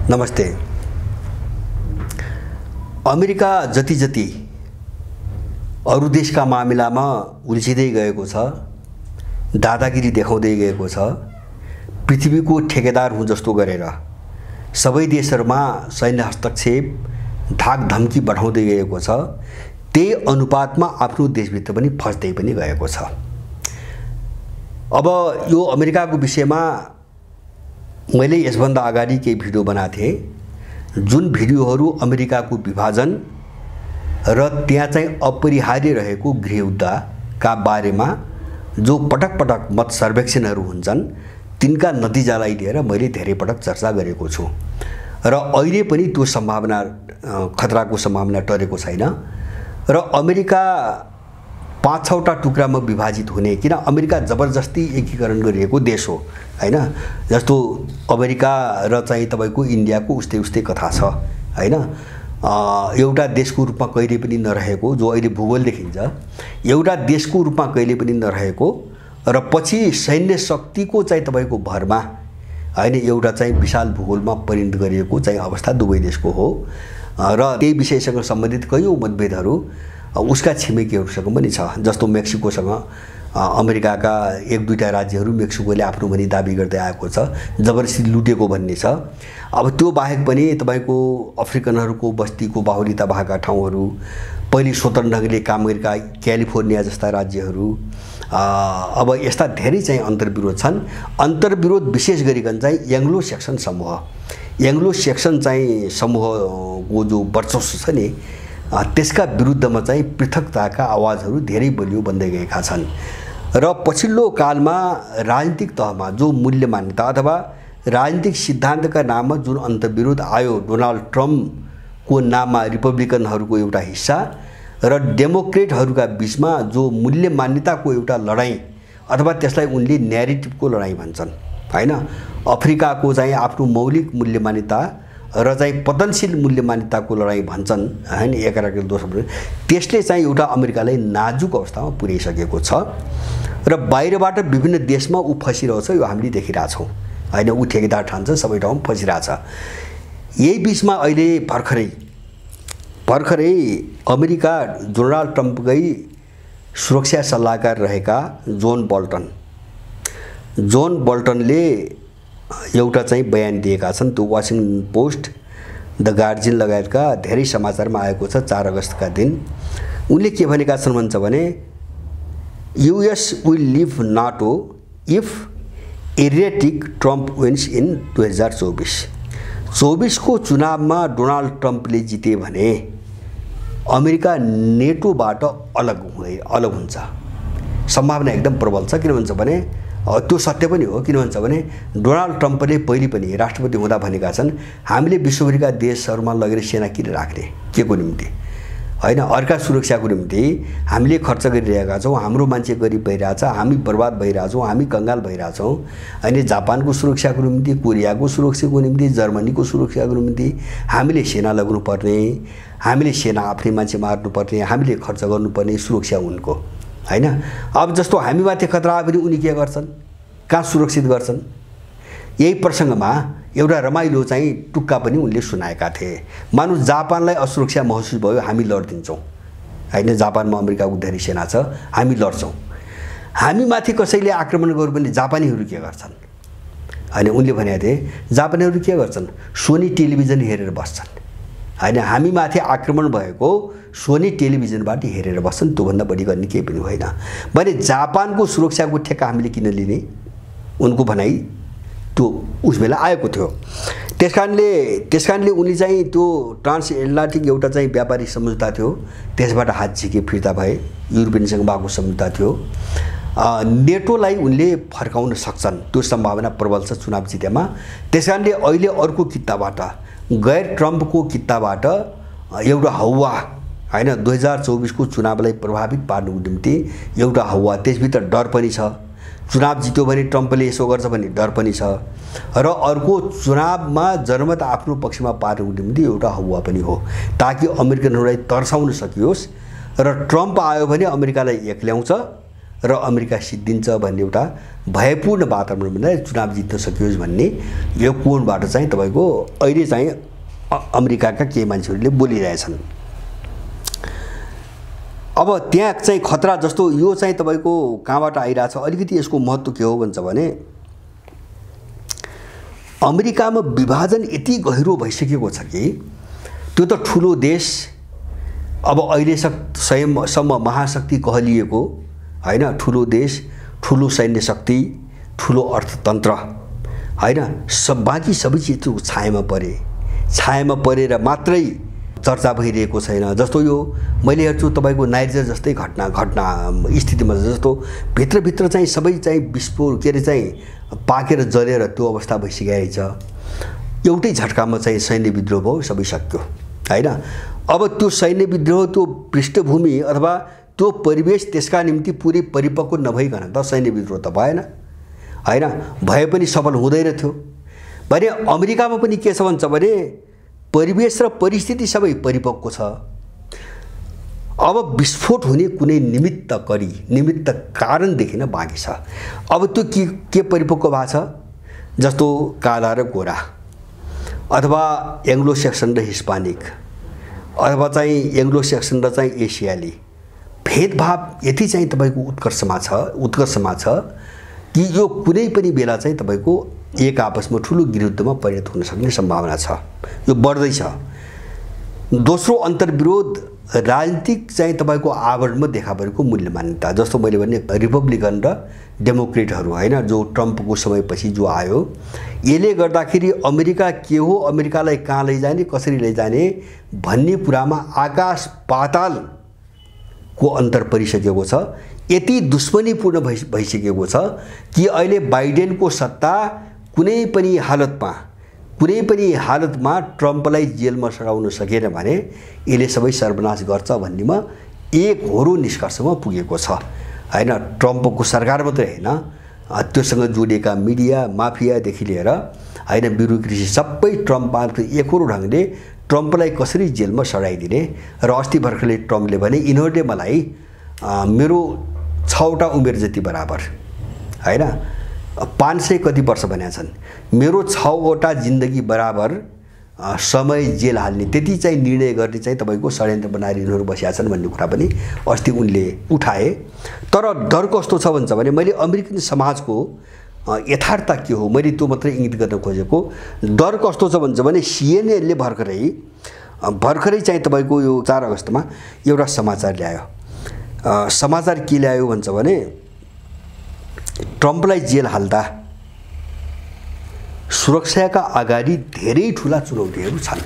नमस्ते। अमेरिका जति जति अरू देशका मामिलामा उल्झिँदै गएको छ, दादागिरी देखाउँदै गएको छ, पृथ्वीको ठेकेदार हुँ जस्तो गरेर सबै देशहरूमा सैन्य हस्तक्षेप, धाक धम्की बढाउँदै गएको छ, त्यही अनुपातमा आफ्नो देशभित्र पनि फस्दै पनि गएको छ। अब यो अमेरिकाको विषयमा मैले यसभन्दा अगाडि केही भिडियो बनाएको थिएँ, जुन भिडियोहरू अमेरिकाको विभाजन र त्यहाँ चाहिँ अपरिहार्य रहेको गृहयुद्धका बारेमा जो पटक पटक मत सर्वेक्षणहरू हुन्छन् तिनका नतिजालाई लिएर मैले धेरै पटक चर्चा गरेको छु र अहिले पनि त्यो सम्भावना खतराको सम्भावना टरेको छैन र अमेरिका 5-6वटा टुक्रामा विभाजित हुने, किन अमेरिका जबरजस्ती एकीकरण गरिएको देश हो हैन। जस्तो अमेरिका र चाहिँ तपाईको इन्डियाको उस्तै उस्तै कथा छ हैन। एउटा देशको रूपमा कहिले पनि नरहेको, जो अहिले भूगोल देखिन्छ, एउटा देशको रूपमा कहिले पनि नरहेको र पछि सैन्य शक्तिको चाहिँ तपाईको भरमा हैन एउटा चाहिँ विशाल भूगोलमा परिणत गरिएको चाहिँ अवस्था दुवै देशको हो र त्यही विषयसँग सम्बन्धित कयौं मतभेदहरू उसका छिमेकीहरूसँग पनि छ। जस्तो मेक्सिकोसँग अमेरिकाका 1-2टा राज्यहरू मेक्सिकोले आफ्नो भनी दाबी गर्दै आएको छ, जबरजस्ती लुटेको भन्ने छ। अब त्यो बाहेक पनि तपाईको अफ्रिकनहरूको बस्तीको बाहुल्यता भएका ठाउँहरू, पहिले स्वतन्त्र ढङ्गले काम गरेका क्यालिफोर्निया जस्ता राज्यहरू, अब यस्ता धेरै चाहिँ अन्तर्विरोध छन्। अन्तर्विरोध विशेष गरिकन चाहिँ एङ्ग्लो सेक्सन समूहको जो वर्चस्व छ नि, त्यसका विरुद्धमा चाहिँ पृथकताका आवाजहरू धेरै बलियो बन्दै गएका छन् र पछिल्लो कालमा राजनीतिक तहमा जो मूल्य मान्यता अथवा राजनीतिक सिद्धान्तका नाममा जुन अन्तर्विरोध आयो, डोनाल्ड ट्रम्पको नाममा रिपब्लिकनहरूको एउटा हिस्सा र डेमोक्रेटहरूका बीचमा जो मूल्य मान्यताको एउटा लडाईँ अथवा त्यसलाई उनले न्यारेटिभको लडाईँ भन्छन् हैन। अफ्रिकाको चाहिँ आफ्नो मौलिक मूल्य मान्यता र चाहिँ पतनशील मूल्य मान्यताको लडाईँ भन्छन् हैन, एकअर्काको दोस्रो, त्यसले चाहिँ एउटा अमेरिकालाई नाजुक अवस्थामा पुर्याइसकेको छ र बाहिरबाट विभिन्न देशमा ऊ फसिरहेछ। यो हामीले देखिरहेछौँ हैन, ऊ ठेकेदार ठान्छ, सबै ठाउँमा फसिरहेछ। यही बिचमा अहिले भर्खरै अमेरिका डोनाल्ड ट्रम्पकै सुरक्षा सल्लाहकार रहेका जोन बोल्टनले एउटा चाहिँ बयान दिएका छन्। त्यो वाशिंगटन पोस्ट, द गार्जियन लगायतका धेरै समाचारमा आएको छ 4 अगस्तका दिन। उनले के भनेका छन् भन्छ भने US will leave NATO if erratic Trump wins in 2024 को चुनावमा डोनाल्ड ट्रम्पले जिते भने अमेरिका नेटोबाट अलग हुन्छ। सम्भावना एकदम प्रबल छ। किन भन्छ भने त्यो सत्य पनि हो। किन भन्छ भने डोनाल्ड ट्रम्पले पहिले पनि राष्ट्रपति हुँदा भनेका छन्, हामीले विश्वभरिका देशहरूमा लगेर सेना किन राख्ने, के को निम्ति हैन, अर्का सुरक्षाको निम्ति हामीले खर्च गरिरहेका छौँ, हाम्रो मान्छे गरिब भइरहेछ, हामी बर्बाद भइरहेछौँ, हामी कंगाल भइरहेछौँ। अनि जापानको सुरक्षाको निम्ति, कोरियाको सुरक्षाको निम्ति, जर्मनीको सुरक्षाको निम्ति हामीले सेना लगाउनुपर्ने, हामीले सेना आफ्नै मान्छे मार्नुपर्ने, हामीले खर्च गर्नुपर्ने सुरक्षा उनको हैन। अब जस्तो हामीमाथि खतरा आयो भने उनी के गर्छन्, कहाँ सुरक्षित गर्छन्? यही प्रसङ्गमा एउटा रमाइलो चाहिँ टुक्का पनि उनले सुनाएका थिए। मानु जापानलाई असुरक्षा महसुस भयो, हामी लड्दिन्छौँ हैन, जापानमा अमेरिकाको धेरै सेना छ, हामी लड्छौँ। हामीमाथि कसैले आक्रमण गर्यो भने जापानीहरू के गर्छन् हैन? उनले भनेका थिए जापानीहरू के गर्छन्, सोनी टेलिभिजन हेरेर बस्छन् हैन। हामीमाथि आक्रमण भएको सोनी टेलिभिजनबाट हेरेर बस्छन्, त्योभन्दा बढी गर्ने केही पनि होइन भने जापानको सुरक्षाको ठेक्का हामीले किन लिने, उनको भनाइ त्यो उस बेला आएको थियो। त्यसकारणले उनी चाहिँ त्यो ट्रान्स एटलान्टिक एउटा चाहिँ व्यापारिक सम्झौता थियो, त्यसबाट हात झिके फिर्ता भए। युरोपियनसँग भएको सम्झौता थियो। नेटोलाई उनले फर्काउन सक्छन्, त्यो सम्भावना प्रबल छ चुनाव जितेमा। त्यसकारणले अहिले अर्को कित्ताबाट, गैर ट्रम्पको कित्ताबाट एउटा हौवा हैन 2024 को चुनावलाई प्रभावित पार्नुको निम्ति एउटा हौवा, त्यसभित्र डर पनि छ। चुनाव जित्यो भने ट्रम्पले यसो गर्छ भन्ने डर पनि छ र अर्को चुनावमा जनमत आफ्नो पक्षमा पार्नुको निम्ति एउटा हौवा पनि हो, ताकि अमेरिकनहरूलाई तर्साउन सकियोस् र ट्रम्प आयो भने अमेरिकालाई एक्ल्याउँछ र अमेरिका सिद्धिन्छ भन्ने एउटा भयपूर्ण वातावरणमा चुनाव जित्न सकियोस् भन्ने यो कोणबाट चाहिँ तपाईको अहिले चाहिँ अमेरिकाका केही मान्छेहरूले बोलिरहेछन्। अब त्यहाँ चाहिँ खतरा जस्तो यो चाहिँ तपाईको कहाँबाट आइरहेछ, अलिकति यसको महत्त्व के हो भन्छ भने अमेरिकामा विभाजन यति गहिरो भइसकेको छ कि त्यो त ठुलो देश, अब अहिले स्वयंसम्म महाशक्ति कहलिएको हैन, ठुलो देश, ठुलो सैन्य शक्ति, ठुलो अर्थतन्त्र हैन, बाँकी सबै चिज छायामा परेर मात्रै चर्चा भइरहेको छैन। जस्तो यो मैले हेर्छु तपाईको नाइजर जस्तै घटना स्थितिमा जस्तो भित्रभित्र चाहिँ सबै चाहिँ विस्फोट के अरे चाहिँ पाकेर जलेर त्यो अवस्था भइसकेको छ। एउटै झट्कामा चाहिँ सैन्य विद्रोह भयो, सबै सक्यो हैन। अब त्यो सैन्य विद्रोह त्यो पृष्ठभूमि अथवा त्यो परिवेश त्यसका निम्ति पुरै परिपक्व नभइकन त सैन्य विद्रोह त भएन हैन, भए पनि सफल हुँदैन थियो भने अमेरिकामा पनि के छ भन्छ भने परिवेश र परिस्थिति सबै परिपक्व छ। अब विस्फोट हुने कुनै निमित्त कारण देखिन बाँकी छ। अब त्यो के परिपक्व भएको छ, जस्तो काला र गोरा अथवा एङ्ग्लो सेक्सन र हिस्पानिक अथवा चाहिँ एङ्ग्लो सेक्सन र चाहिँ एसियाली भेदभाव यति चाहिँ तपाईको उत्कर्षमा छ कि यो कुनै पनि बेला चाहिँ तपाईको एक आपसमा ठुलो विरुद्धमा परिणत हुन सक्ने सम्भावना छ, यो बढ्दै छ। दोस्रो अन्तर्विरोध राजनीतिक चाहिँ तपाईको आवरणमा देखा परेको मूल्य मान्यता, जस्तो मैले भने रिपब्लिकन र डेमोक्रेटहरू हैन, जो ट्रम्पको समयपछि जो आयो, यसले गर्दाखेरि अमेरिका के हो, अमेरिकालाई कहाँ लैजाने, कसरी लैजाने भन्ने कुरामा आकाश पातालको अन्तर परिसकेको छ। यति दुश्मनीपूर्ण भइसकेको छ कि अहिले बाइडेनको सत्ता कुनै पनि हालतमा ट्रम्पलाई जेलमा सराउन सकेन भने यसले सबै सर्वनाश गर्छ भन्नेमा एक होरो निष्कर्षमा पुगेको छ हैन। ट्रम्पको सरकार मात्रै हैन, त्योसँग जोडिएका मिडिया माफियादेखि लिएर हैन ब्युरोक्रेसी सबै ट्रम्पमार्फत एकहोरो ढङ्गले ट्रम्पलाई कसरी जेलमा सडाइदिने। र अस्ति भर्खरले ट्रम्पले भने यिनीहरूले मलाई मेरो 6वटा उमेर जति बराबर हैन 500 कति वर्ष भनेका छन्, मेरो 6वटा जिन्दगी बराबर समय जेल हाल्ने त्यति चाहिँ निर्णय गर्ने चाहिँ तपाईको षड्यन्त्र बनाएर यिनीहरू बसेका छन् भन्ने कुरा पनि अस्ति उनले उठाए। तर डर कस्तो छ भन्छ भने मैले अमेरिकन समाजको यथार्थ के हो मैले त्यो मात्रै इंगित गर्न खोजेको। डर कस्तो छ भन्छ भने सीएनएनले भर्खरै चाहिँ तपाईको यो 4 अगस्तमा एउटा समाचार ल्यायो। समाचार के ल्यायो भन्छ भने ट्रम्पलाई जेल हाल्दा सुरक्षाका अगाडि धेरै ठूला चुनौतीहरू छन्।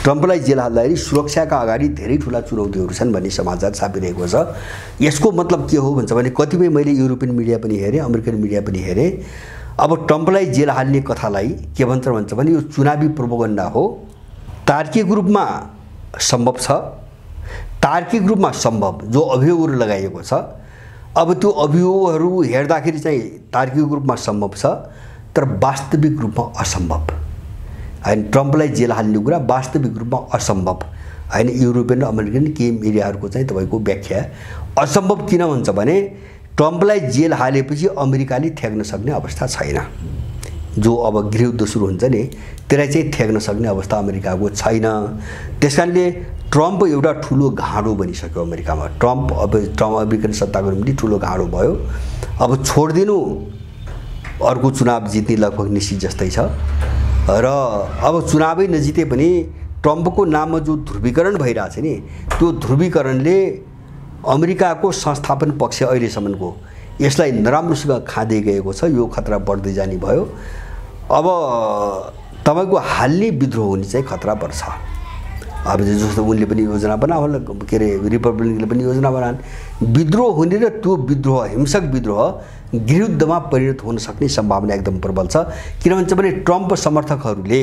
ट्रम्पलाई जेल हाल्दाखेरि सुरक्षाका अगाडि धेरै ठूला चुनौतीहरू छन् भन्ने समाचार छापिरहेको छ। यसको मतलब के हो भन्छ भने कतिपय मैले युरोपियन मिडिया पनि हेरेँ, अमेरिकन मिडिया पनि हेरेँ। अब ट्रम्पलाई जेल हाल्ने कथालाई के भन्छ भने यो चुनावी प्रोपोगन्डा हो। तार्किक रूपमा सम्भव छ, तार्किक रूपमा सम्भव जो अभियोगहरू लगाइएको छ। अब त्यो अभियोगहरू हेर्दाखेरि चाहिँ तार्किक रूपमा सम्भव छ तर वास्तविक रूपमा असम्भव हैन। ट्रम्पलाई जेल हाल्ने कुरा वास्तविक रूपमा असम्भव हैन। युरोपियन र अमेरिकन केही मिडियाहरूको चाहिँ तपाईको व्याख्या असम्भव किन भन्छ भने ट्रम्पलाई जेल हालेपछि अमेरिकाले थ्याक्न सक्ने अवस्था छैन। जो अब गृहयुद्ध सुरु हुन्छ नि त्यसलाई चाहिँ थ्याक्न सक्ने अवस्था अमेरिकाको छैन। त्यसकारणले ट्रम्प एउटा ठुलो घाँडो बनिसक्यो अमेरिकामा। ट्रम्प अमेरिकन सत्ताको निम्ति ठुलो घाँडो भयो। अब छोडिदिनु, अर्को चुनाव जित्ने लगभग निश्चित जस्तै छ। र अब चुनावै नजिते पनि ट्रम्पको नाममा जो ध्रुवीकरण भइरहेछ नि त्यो ध्रुवीकरणले अमेरिकाको संस्थापन पक्ष अहिलेसम्मको यसलाई नराम्रोसँग खाँदै गएको छ। यो खतरा बढ्दै जाने भयो। अब तपाईको हाल्ने विद्रोह हुने चाहिँ खतरा पर्छ। अब जस्तो उनले पनि योजना बनाए होला, के अरे रिपब्लिकनले पनि योजना बनाए, विद्रोह हुने र त्यो विद्रोह हिंसक विद्रोह गृहयुद्धमा परिणत हुन सक्ने सम्भावना एकदम प्रबल छ। किन भन्छ भने ट्रम्प समर्थकहरूले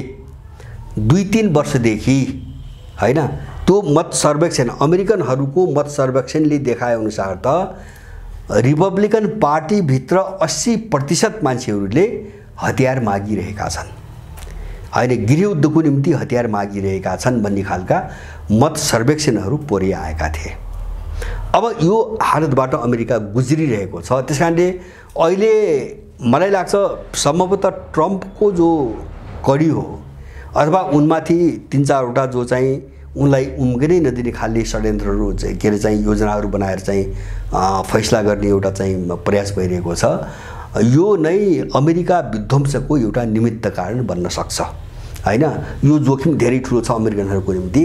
2-3 वर्षदेखि हैन त्यो मत सर्वेक्षण अमेरिकनहरूको मत सर्वेक्षणले देखाए अनुसार त रिपब्लिकन पार्टी भित्र 80% मान्छेहरूले हतियार मागिरहेका छन् हैन, गृहयुद्धको निम्ति हतियार मागिरहेका छन् भन्ने खालका मत सर्वेक्षणहरू पोरि आएका थिए। अब यो हालतबाट अमेरिका गुज्रिरहेको छ। त्यसकारणले अहिले मलाई लाग्छ सम्भवतः ट्रम्पको जो कडी हो अथवा उनमाथि 3-4वटा जो चाहिँ उनलाई उम्किनै नदिने खालले षड्यन्त्रहरू चाहिँ के अरे चाहिँ योजनाहरू बनाएर चाहिँ फैसला गर्ने एउटा चाहिँ प्रयास भइरहेको छ। यो नै अमेरिका विध्वंसको एउटा निमित्त कारण बन्न सक्छ हैन। यो जोखिम धेरै ठुलो छ अमेरिकनहरूको निम्ति।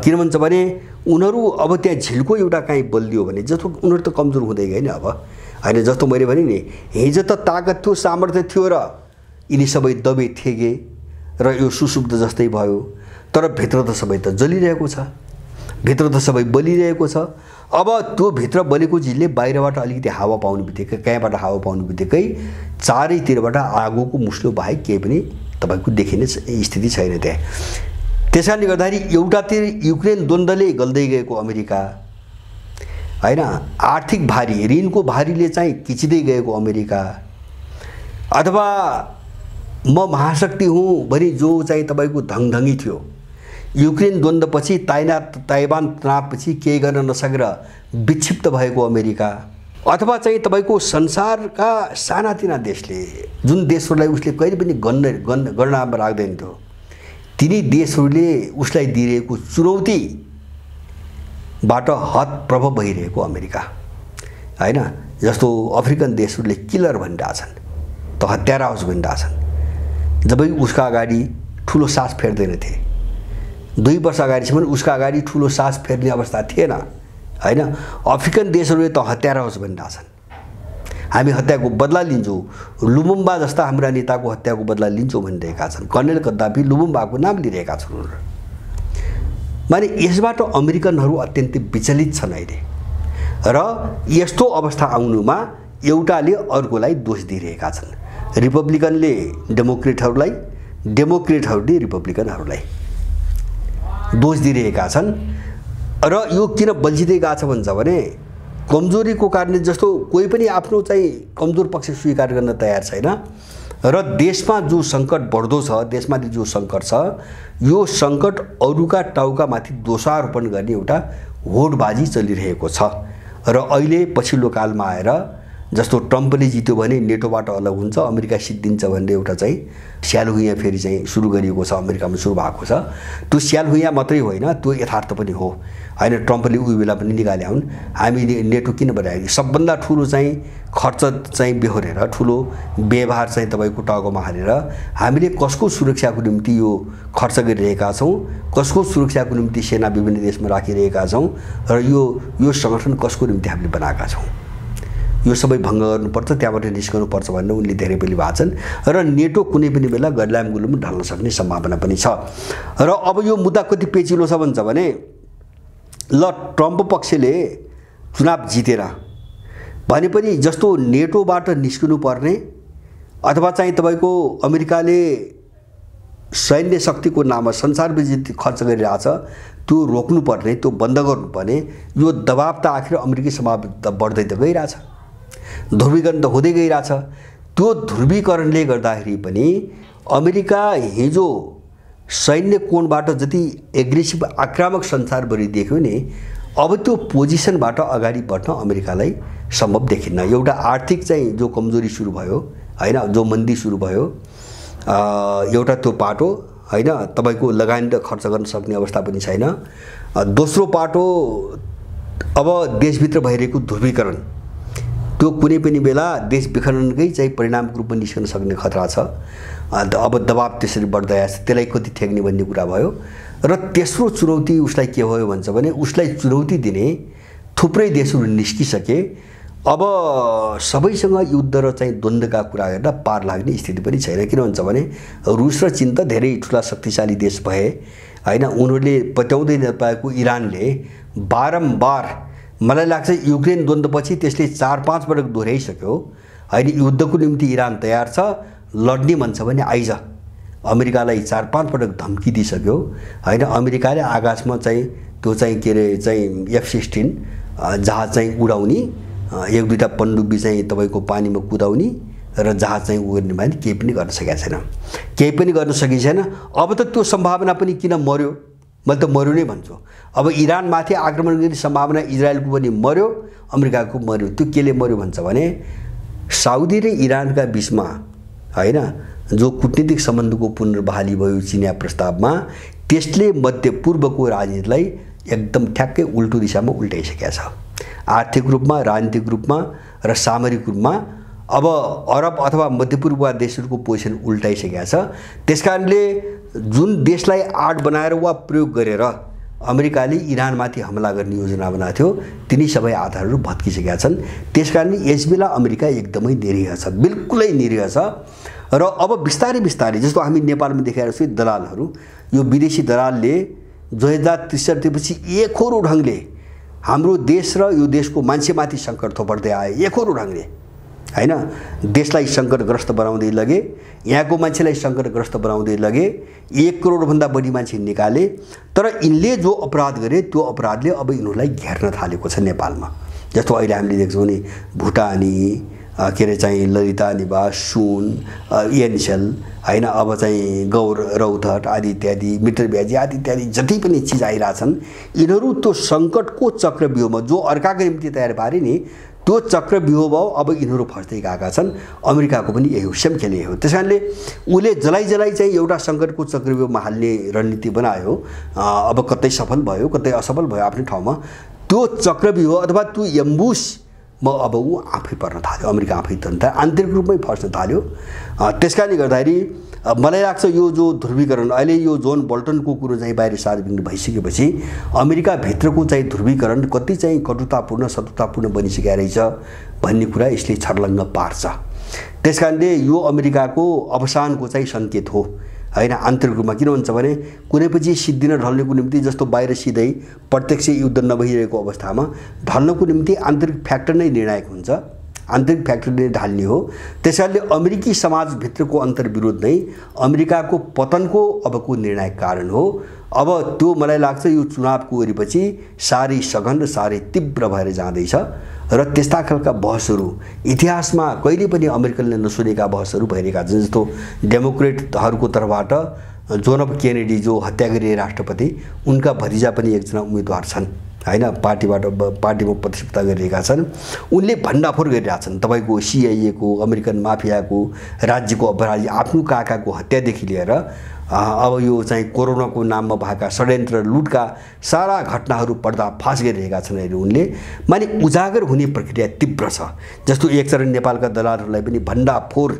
किन भन्छ भने उनीहरू अब त्यहाँ झिल्को एउटा काहीँ बलियो भने जस्तो उनीहरू त कमजोर हुँदै गए नि अब हैन। जस्तो मैले भने नि हिजो त ताकत थियो सामर्थ्य थियो र यिनी सबै दबे थिए र यो सुसुप्त जस्तै भयो। तर भित्र त सबै त जलिरहेको छ, भित्र त सबै बलिरहेको छ। अब त्यो भित्र बलेको चिजले बाहिरबाट अलिकति हावा पाउने बित्तिकै कहाँबाट हावा पाउने बित्तिकै चारैतिरबाट आगोको मुस्लो बाहेक केही पनि तपाईको देखिने स्थिति छैन त्यहाँ। त्यसकारणले गर्दाखेरि एउटातिर युक्रेन द्वन्द्वले गल्दै गएको अमेरिका हैन, आर्थिक भारी ऋणको भारीले चाहिँ किचिँदै गएको अमेरिका, अथवा म महाशक्ति हुँ भनी जो चाहिँ तपाईको धङधङी थियो युक्रेन द्वन्द्वपछि ताइवान तनावपछि केही गर्न नसकेर विक्षिप्त भएको अमेरिका, अथवा चाहिँ तपाईको संसारका सानातिना देशले जुन देशहरूलाई उसले कहिले पनि गणनामा राख्दैन थियो तिनी देशहरूले उसलाई दिइरहेको चुनौतीबाट हतप्रभ भइरहेको अमेरिका हैन। जस्तो अफ्रिकन देशहरूले किलर भनिरहेछन् त हत्यारा हाउस भनिरहेछन्। जब उसका अगाडि ठुलो सास फेर्दैनथे 2 वर्ष अगाडिसम्म उसका अगाडि ठुलो सास फेर्ने अवस्था थिएन हैन। अफ्रिकन देशहरूले त हत्यारा हाउस भनिरहेछन्, हामी हत्याको बदला लिन्छौँ, लुमुम्बा जस्ता हाम्रा नेताको हत्याको बदला लिन्छौँ भनिरहेका छन्। कर्नेल गद्दाफी लुमुम्बाको नाम लिइरहेका छन्। माने यसबाट अमेरिकनहरू अत्यन्तै विचलित छन् अहिले र यस्तो अवस्था आउनुमा एउटाले अर्कोलाई दोष दिइरहेका छन्। रिपब्लिकनले डेमोक्रेटहरूलाई, डेमोक्रेटहरूले रिपब्लिकनहरूलाई दोष दिइरहेका छन्। र यो किन बल्झिँदै गएको छ भन्छ भने कमजोरीको कारणले जस्तो कोही पनि आफ्नो चाहिँ कमजोर पक्ष स्वीकार गर्न तयार छैन र देशमा जो सङ्कट बढ्दो छ, देशमाथि जो सङ्कट छ, यो सङ्कट अरूका टाउकामाथि दोषारोपण गर्ने एउटा होडबाजी चलिरहेको छ। र अहिले पछिल्लो कालमा आएर जस्तो ट्रम्पले जित्यो भने नेटोबाट अलग हुन्छ, अमेरिका सिद्धिन्छ भन्ने एउटा चाहिँ स्यालहुइया फेरि चाहिँ सुरु गरिएको छ, अमेरिकामा सुरु भएको छ। त्यो स्यालहुइया मात्रै होइन, त्यो यथार्थ पनि हो हैन। ट्रम्पले उही बेला पनि निकाले हुन्, हामी नेटो किन बनायो, सबभन्दा ठुलो चाहिँ खर्च चाहिँ बेहोरेर ठुलो व्यवहार चाहिँ तपाईँको टाउकोमा हालेर हामीले कसको सुरक्षाको निम्ति यो खर्च गरिरहेका छौँ, कसको सुरक्षाको निम्ति सेना विभिन्न देशमा राखिरहेका छौँ र यो सङ्गठन कसको निम्ति हामीले बनाएका छौँ, यो सबै भङ्ग गर्नुपर्छ, त्यहाँबाट निस्कनुपर्छ भन्ने उनले धेरै पहिले भाछन्। र नेटो कुनै पनि बेला गडलाम गुलुम ढल्न सक्ने सम्भावना पनि छ। र अब यो मुद्दा कति पेचिलो छ भन्छ भने ल ट्रम्प पक्षले चुनाव जितेर भने पनि जस्तो नेटोबाट निस्किनु पर्ने अथवा चाहिँ तपाईको अमेरिकाले सैन्य शक्तिको नाममा संसारविजित खर्च गरिरहेछ त्यो रोक्नुपर्ने, त्यो बन्द गर्नुपर्ने, यो दबाब त आखिर अमेरिकी समाज त बढ्दै त गइरहेछ, ध्रुवीकरण त हुँदै गइरहेछ। त्यो ध्रुवीकरणले गर्दाखेरि पनि अमेरिका हिजो सैन्य कोणबाट जति एग्रेसिभ आक्रामक संसारभरि देख्यो नि, अब त्यो पोजिसनबाट अगाडि बढ्न अमेरिकालाई सम्भव देखिन्न। एउटा आर्थिक चाहिँ जो कमजोरी सुरु भयो हैन, जो मन्दी सुरु भयो, एउटा त्यो पाटो हैन, तपाईको लगानी र खर्च गर्न सक्ने अवस्था पनि छैन। दोस्रो पाटो अब देशभित्र भइरहेको ध्रुवीकरण, त्यो कुनै पनि बेला देश विखण्डनकै चाहिँ परिणामको रूपमा निस्कन सक्ने खतरा छ। अब दबाब त्यसरी बढ्दै आएछ, त्यसलाई कति ठेक्ने भन्ने कुरा भयो। र तेस्रो चुनौती उसलाई के भयो भन्छ भने उसलाई चुनौती दिने थुप्रै देशहरू निस्किसके। अब सबैसँग युद्ध र चाहिँ द्वन्द्वका कुरा हेर्दा पार लाग्ने स्थिति पनि छैन। किन भन्छ भने रुस र चीन त धेरै ठुला शक्तिशाली देश भए हैन, उनीहरूले पत्याउँदै नपाएको इरानले बारम्बार मलाई लाग्छ युक्रेन द्वन्द्वपछि त्यसले 4-5 पटक दोहोऱ्याइसक्यो हैन, युद्धको निम्ति इरान तयार छ, लड्ने भन्छ भने आइज। अमेरिकालाई 4-5 पटक धम्की दिइसक्यो हैन। अमेरिकाले आकाशमा चाहिँ त्यो चाहिँ के अरे चाहिँ F-16 जहाज चाहिँ उडाउने, 1-2टा पनडुब्बी चाहिँ तपाईको पानीमा कुदाउने र जहाज चाहिँ उड्ने भने केही पनि गर्न सकेको छैन, केही पनि गर्न सकिएको छैन। अब त त्यो सम्भावना पनि किन मर्यो, मैले त मर्यो नै भन्छु। अब इरानमाथि आक्रमण गर्ने सम्भावना इजरायलको पनि मर्यो, अमेरिकाको मर्यो। त्यो केले मर्यो भन्छ भने साउदी र इरानका बीचमा हैन जो कूटनीतिक सम्बन्धको पुनर्बहाली भयो चिनिया प्रस्तावमा, त्यसले मध्यपूर्वको राजनीतिलाई एकदम ठ्याक्कै उल्टो दिशामा उल्टाइसकेको छ। आर्थिक रूपमा, राजनीतिक रूपमा र सामरिक रूपमा अब अरब अथवा मध्यपूर्वका देशहरूको पोजिसन उल्टाइसकेको छ। त्यसकारणले जुन देशलाई आड बनाएर वा प्रयोग गरेर अमेरिकाले इरानमाथि हमला गर्ने योजना बनाएको थियो, तिनी सबै आधारहरू भत्किसकेका छन्। त्यसकारणले यसबेला अमेरिका एकदमै निरीह छ, बिल्कुलै निरीह छ। र अब बिस्तारै बिस्तारै जस्तो हामी नेपालमा देखाएर छौँ दलालहरू, यो विदेशी दलालले 2063 पछि एकहोरो ढङ्गले हाम्रो देश र यो देशको मान्छेमाथि सङ्कट थोपर्दै आए, एकहोरो ढङ्गले हैन। देशलाई सङ्कटग्रस्त बनाउँदै लगे, यहाँको मान्छेलाई सङ्कटग्रस्त बनाउँदै लगे, 1 करोडभन्दा बढी मान्छे निकाले। तर यिनले जो अपराध गरे त्यो अपराधले अब यिनीहरूलाई घेर्न थालेको छ नेपालमा। जस्तो अहिले हामीले देख्छौँ नि भुटानी के अरे चाहिँ ललिता निवास, सुन, एनसेल हैन, अब चाहिँ गौर रौतहट आदि इत्यादि, मिटर ब्याजी आदि इत्यादि जति पनि चिज आइरहेछन्, यिनीहरू त्यो सङ्कटको चक्रव्यूहमा जो अर्काको निम्ति तयार पारे नि त्यो चक्रव्यूह भयो। अब यिनीहरू फस्दै गएका छन्। अमेरिकाको पनि यही हो, सेम खेल यही हो। त्यस कारणले उसले जलाई जलाई चाहिँ एउटा सङ्कटको चक्रव्यूहमा हाल्ने रणनीति बनायो। अब कतै सफल भयो, कतै असफल भयो आफ्नो ठाउँमा। त्यो चक्रव्यूह अथवा त्यो एम्बुसमा अब ऊ आफै पर्न थाल्यो, अमेरिका आफै पर्न थाल्यो, आन्तरिक रूपमै फस्न थाल्यो। त्यसकारणले गर्दाखेरि मलाई लाग्छ यो जो ध्रुवीकरण अहिले यो जोन बोल्टनको कुरो चाहिँ बाहिर सार्वजनिक भइसकेपछि अमेरिकाभित्रको चाहिँ ध्रुवीकरण कति चाहिँ कटुतापूर्ण शत्रुतापूर्ण बनिसकेको रहेछ भन्ने कुरा यसले छर्लङ्ग पार्छ। त्यसकारणले यो अमेरिकाको अवसानको चाहिँ सङ्केत हो हैन। आन्तरिक रूपमा किन भन्छ भने कुनै पछि सिद्धिन ढल्नेको निम्ति जस्तो बाहिर सिधै प्रत्यक्ष युद्ध नभइरहेको अवस्थामा ढल्नको निम्ति आन्तरिक फ्याक्टर नै निर्णायक हुन्छ, आन्तरिक फ्याक्टरले ढाल्ने हो। त्यसैले अमेरिकी समाजभित्रको अन्तर्विरोध नै अमेरिकाको पतनको अबको निर्णायक कारण हो। अब त्यो मलाई लाग्छ यो चुनावको वरिपछि साह्रै सघन र साह्रै तीव्र भएर जाँदैछ र त्यस्ता खालका बहसहरू इतिहासमा कहिले पनि अमेरिकनले नसुनेका बहसहरू भइरहेका छन्। जस्तो डेमोक्रेटहरूको तर्फबाट जोन एफ केनेडी जो हत्या गरिए राष्ट्रपति, उनका भतिजा पनि एकजना उम्मेदवार छन् हैन, पार्टीमा प्रतिस्पर्धा गरिरहेका छन्। उनले भण्डाफोर गरिरहेछन् तपाईँको CIA को, अमेरिकन माफियाको, राज्यको अपराधी आफ्नो काकाको हत्यादेखि लिएर अब यो चाहिँ कोरोनाको नाममा भएका षड्यन्त्र लुटका सारा घटनाहरू पर्दाफास गरिरहेका छन् अहिले उनले। माने उजागर हुने प्रक्रिया तीव्र छ। जस्तो एक चरण नेपालका दलालहरूलाई पनि भण्डाफोर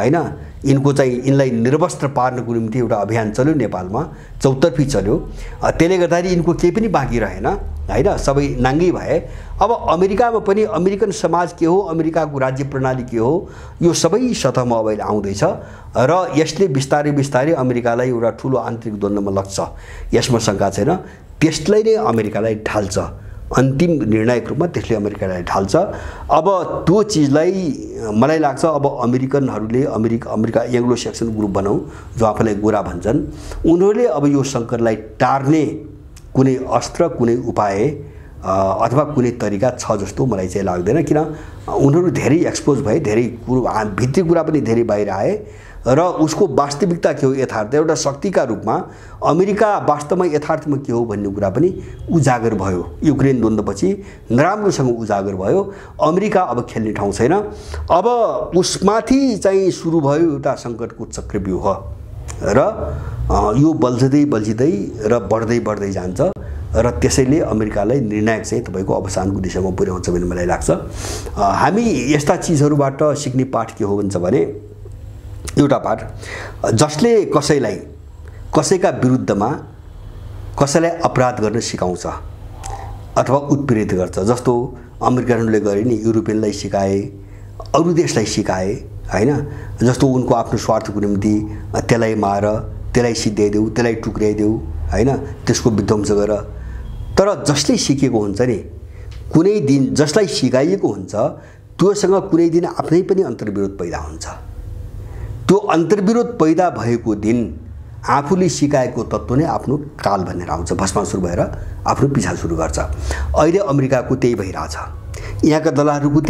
हैन, यिनको चाहिँ यिनलाई निर्वस्त्र पार्नको निम्ति एउटा अभियान चल्यो नेपालमा, चौतर्फी चल्यो। त्यसले गर्दाखेरि यिनको केही पनि बाँकी रहेन हैन, सबै नाङ्गै भए। अब अमेरिकामा पनि अमेरिकन समाज के हो, अमेरिकाको राज्य प्रणाली के हो, यो सबै सतहमा अब अहिले आउँदैछ र यसले बिस्तारै बिस्तारै अमेरिकालाई एउटा ठुलो आन्तरिक द्वन्द्वमा लग्छ, यसमा शङ्का छैन। त्यसलाई नै अमेरिकालाई ढाल्छ, अन्तिम निर्णायक रूपमा त्यसले अमेरिकालाई ढाल्छ। अब त्यो चिजलाई मलाई लाग्छ अब अमेरिकनहरूले अमेरिका एङ्ग्लो सेक्सन ग्रुप भनौँ जो आफूलाई गोरा भन्छन्, उनीहरूले अब यो सङ्कटलाई टार्ने कुनै अस्त्र, कुनै उपाय अथवा कुनै तरिका छ जस्तो मलाई चाहिँ लाग्दैन। किन उनीहरू धेरै एक्सपोज भए, धेरै कुरो भित्री कुरा पनि धेरै बाहिर आए र उसको वास्तविकता के हो, यथार्थ एउटा शक्तिका रूपमा अमेरिका वास्तवमा यथार्थमा के हो भन्ने कुरा पनि उजागर भयो। युक्रेन द्वन्द्वपछि नराम्रोसँग उजागर भयो। अमेरिका अब खेल्ने ठाउँ छैन। अब उसमाथि चाहिँ सुरु भयो एउटा सङ्कटको चक्रव्यूह र यो बल्झिँदै र बढ्दै जान्छ र त्यसैले अमेरिकालाई निर्णायक चाहिँ तपाईँको अवसानको दिशामा पुर्याउँछ भन्ने मलाई लाग्छ। हामी यस्ता चिजहरूबाट सिक्ने पाठ के हो भन्छ भने एउटा पाठ, जसले कसैलाई कसैका विरुद्धमा कसैलाई अपराध गर्न सिकाउँछ अथवा उत्प्रेरित गर्छ, जस्तो अमेरिकनहरूले गरे नि, युरोपियनलाई सिकाए, अरू देशलाई सिकाए हैन। जस्तो उनको आफ्नो स्वार्थको निम्ति त्यसलाई मार, त्यसलाई सिद्ध्याइदेऊ, त्यसलाई टुक्र्याइदेऊ हैन, त्यसको विध्वंस गर। तर जसले सिकेको हुन्छ नि, कुनै दिन जसलाई सिकाइएको हुन्छ त्योसँग कुनै दिन आफ्नै पनि अन्तर्विरोध पैदा हुन्छ। त्यो अन्तर्विरोध पैदा भएको दिन आफूले सिकाएको तत्त्व नै आफ्नो काल भनेर आउँछ, भस्मासुर भएर आफ्नो पिछा सुरु गर्छ। अहिले अमेरिकाको त्यही भइरहेछ, यहाँका दलालहरूको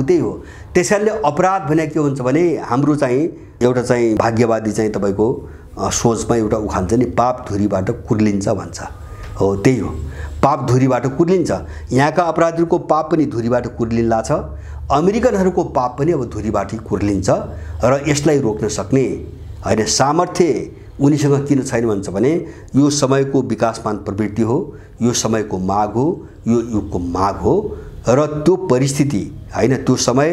त्यही हो। त्यसैले अपराध भने के हुन्छ भने हाम्रो चाहिँ एउटा चाहिँ भाग्यवादी चाहिँ तपाईँको सोचमा एउटा उखान छ नि, पाप धुरीबाट कुर्लिन्छ भन्छ। हो त्यही हो, पाप धुरीबाट कुर्लिन्छ। यहाँका अपराधीहरूको पाप पनि धुरीबाट कुर्लिन्ला छ, अमेरिकनहरूको पाप पनि अब धुरीबाटै कुर्लिन्छ। र यसलाई रोक्न सक्ने होइन सामर्थ्य उनीसँग किन छैन भन्छ भने यो समयको विकासमान प्रवृत्ति हो, यो समयको माग हो, यो युगको माग हो। र त्यो परिस्थिति होइन, त्यो समय,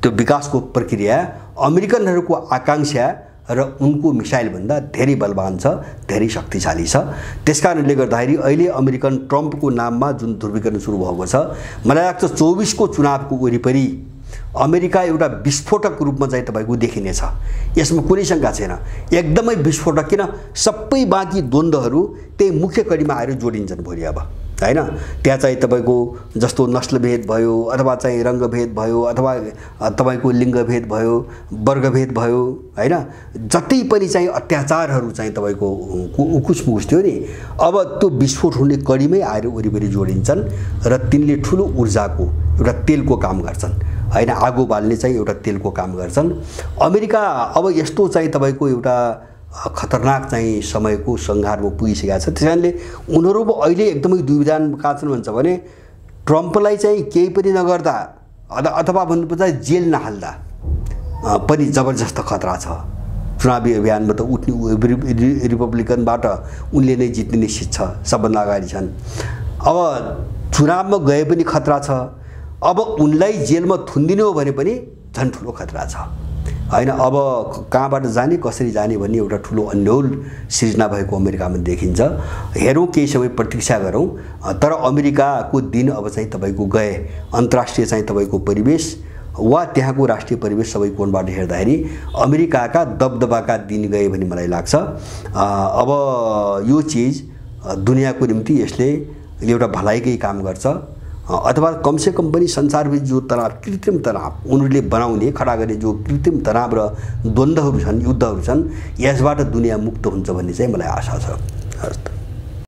त्यो विकासको प्रक्रिया अमेरिकनहरूको आकांक्षा र उनको मिसाइलभन्दा धेरै बलवान छ, धेरै शक्तिशाली छ। त्यसकारणले गर्दाखेरि अहिले अमेरिकन ट्रम्पको नाममा जुन ध्रुवीकरण सुरु भएको छ, मलाई लाग्छ 24 को चुनावको वरिपरि अमेरिका एउटा विस्फोटक रूपमा चाहिँ तपाईँको देखिनेछ। यसमा कुनै शङ्का छैन, एकदमै विस्फोटक। किन सबै बाँकी द्वन्द्वहरू त्यही मुख्य कडीमा आएर जोडिन्छन् भोलि अब होइन। त्यहाँ चाहिँ तपाईँको जस्तो नस्लभेद भयो, अथवा चाहिँ रङ्गभेद भयो, अथवा तपाईँको लिङ्गभेद भयो, वर्गभेद भयो होइन, जति पनि चाहिँ अत्याचारहरू चाहिँ तपाईँको उकुस थियो नि, अब त्यो विस्फोट हुने कडीमै आएर वरिपरि जोडिन्छन् र तिनले ठुलो ऊर्जाको एउटा तेलको काम गर्छन् होइन, आगो बाल्ने चाहिँ एउटा तेलको काम गर्छन्। अमेरिका अब यस्तो चाहिँ तपाईँको एउटा खतरनाक चाहिँ समयको सङ्घारमा पुगिसकेका छ। त्यस कारणले उनीहरू अहिले एकदमै दुविधामा कहाँ छन् भन्छ भने ट्रम्पलाई चाहिँ केही पनि नगर्दा अथवा भन्नुपर्दा जेल नहाल्दा पनि जबरजस्त खतरा छ। चुनावी अभियानमा त उठ्ने रिपब्लिकनबाट उनले नै जित्ने निश्चित छ, सबभन्दा अगाडि छन्। अब चुनावमा गए पनि खतरा छ, अब उनलाई जेलमा थुनिदिनु हो भने पनि झन् ठुलो खतरा छ होइन। अब कहाँबाट जाने, कसरी जाने भन्ने एउटा ठुलो अन्यल सिर्जना भएको अमेरिकामा देखिन्छ। हेरौँ, केही समय प्रतीक्षा गरौँ। तर अमेरिकाको दिन अब चाहिँ तपाईँको गए, अन्तर्राष्ट्रिय चाहिँ तपाईँको परिवेश वा त्यहाँको राष्ट्रिय परिवेश सबै कोणबाट हेर्दाखेरि अमेरिकाका दबदबाका दिन गए भन्ने मलाई लाग्छ। अब यो चिज दुनियाँको निम्ति यसले एउटा भलाइकै काम गर्छ, अथवा कमसेकम पनि संसारभरि जो तनाव, कृत्रिम तनाव उनीहरूले बनाउने खडा गर्ने जो कृत्रिम तनाव र द्वन्द्वहरू छन्, युद्धहरू छन्, यसबाट दुनियाँ मुक्त हुन्छ भन्ने चाहिँ मलाई आशा छ।